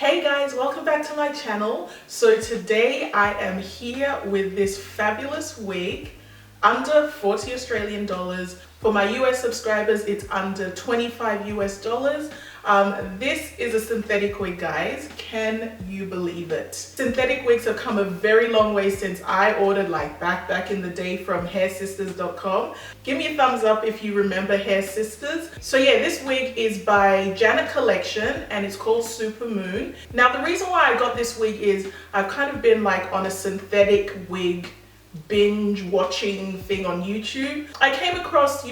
Hey guys, welcome back to my channel. So today I am here with this fabulous wig, under 40 Australian dollars. For my US subscribers, it's under 25 US dollars. This is a synthetic wig, guys. Can you believe it? Synthetic wigs have come a very long way since I ordered, like back in the day, from hairsisters.com. Give me a thumbs up if you remember Hair Sisters. So yeah, this wig is by Janet Collection and it's called Supermoon. Now the reason why I got this wig is I've kind of been like on a synthetic wig binge watching thing on YouTube. I came across,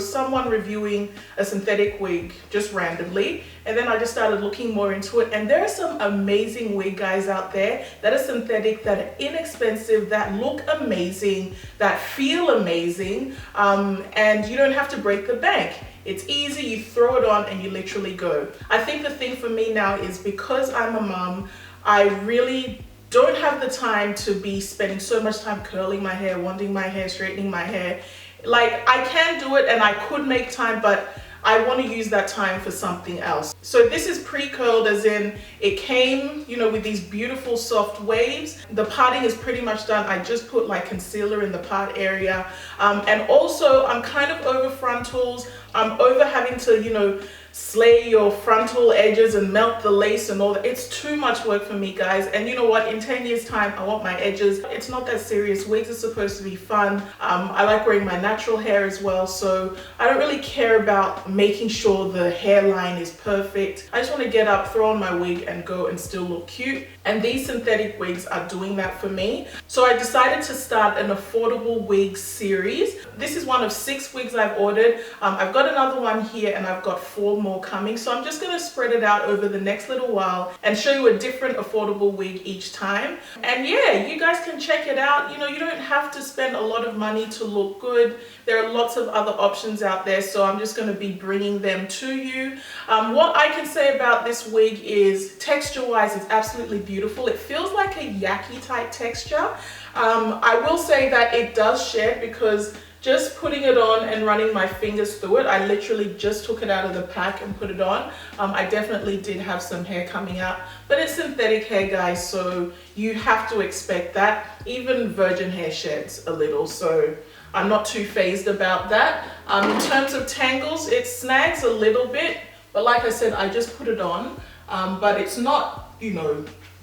someone reviewing a synthetic wig just randomly, and then I just started looking more into it, and there are some amazing wig guys out there that are synthetic, that are inexpensive, that look amazing, that feel amazing, and you don't have to break the bank. It's easy, you throw it on and you literally go. I think the thing for me now is, because I'm a mom, I really don't have the time to be spending so much time curling my hair, wanding my hair, straightening my hair. Like, I can do it and I could make time, but I want to use that time for something else. So this is pre-curled, as in it came, with these beautiful soft waves. The parting is pretty much done. I just put like concealer in the part area. And also I'm kind of over frontals. I'm over having to, slay your frontal edges and melt the lace and all that. It's too much work for me, guys. And you know what? In 10 years time, I want my edges. It's not that serious. Wigs are supposed to be fun. I like wearing my natural hair as well. So I don't really care about making sure the hairline is perfect. I just want to get up, throw on my wig and go and still look cute. And these synthetic wigs are doing that for me. So I decided to start an affordable wig series. This is one of 6 wigs I've ordered. I've got another one here and I've got 4 more coming. So I'm just going to spread it out over the next little while and show you a different affordable wig each time. And yeah, you guys can check it out. You don't have to spend a lot of money to look good. There are lots of other options out there. So I'm just going to be bringing them to you. What I can say about this wig is, texture wise, it's absolutely beautiful. It feels like a Yaki type texture. I will say that it does shed, because just putting it on and running my fingers through it, I literally just took it out of the pack and put it on. I definitely did have some hair coming out, but it's synthetic hair, guys, so you have to expect that. Even virgin hair sheds a little, so I'm not too phased about that. In terms of tangles, it snags a little bit, but like I said, I just put it on, but it's not,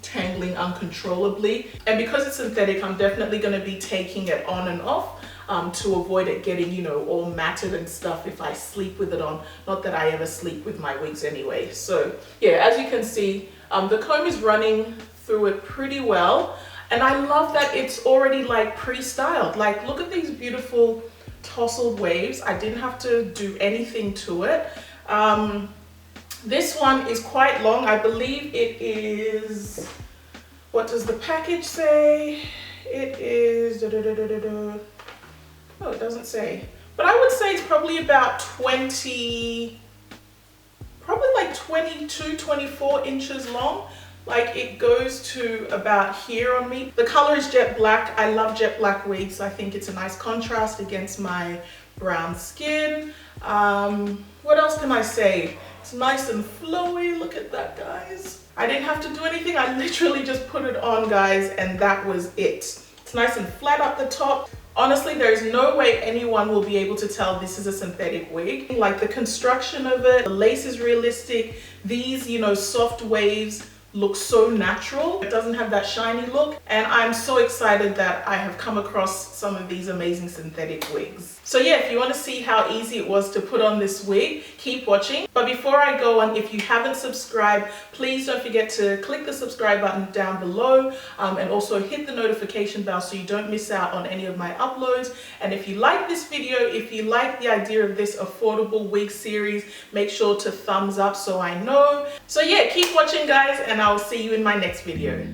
tangling uncontrollably. And because it's synthetic, I'm definitely going to be taking it on and off to avoid it getting, all matted and stuff if I sleep with it on. Not that I ever sleep with my wigs anyway. So yeah, as you can see, the comb is running through it pretty well. And I love that it's already like pre-styled. Like, look at these beautiful tousled waves. I didn't have to do anything to it. This one is quite long. I believe it is, what does the package say? It is, oh, it doesn't say. But I would say it's probably about 22, 24 inches long. Like, it goes to about here on me. The color is jet black. I love jet black wigs. I think it's a nice contrast against my brown skin. What else can I say? It's nice and flowy. Look at that, guys. I didn't have to do anything. I literally just put it on, guys, and that was it. It's nice and flat up the top. Honestly, there's no way anyone will be able to tell this is a synthetic wig. Like, the construction of it, the lace is realistic. These, soft waves look so natural. It doesn't have that shiny look. And I'm so excited that I have come across some of these amazing synthetic wigs. So yeah, if you want to see how easy it was to put on this wig, keep watching. But before I go on, if you haven't subscribed, please don't forget to click the subscribe button down below, and also hit the notification bell so you don't miss out on any of my uploads. And if you like this video, if you like the idea of this affordable wig series, make sure to thumbs up so I know. So yeah, keep watching, guys, and I'll see you in my next video.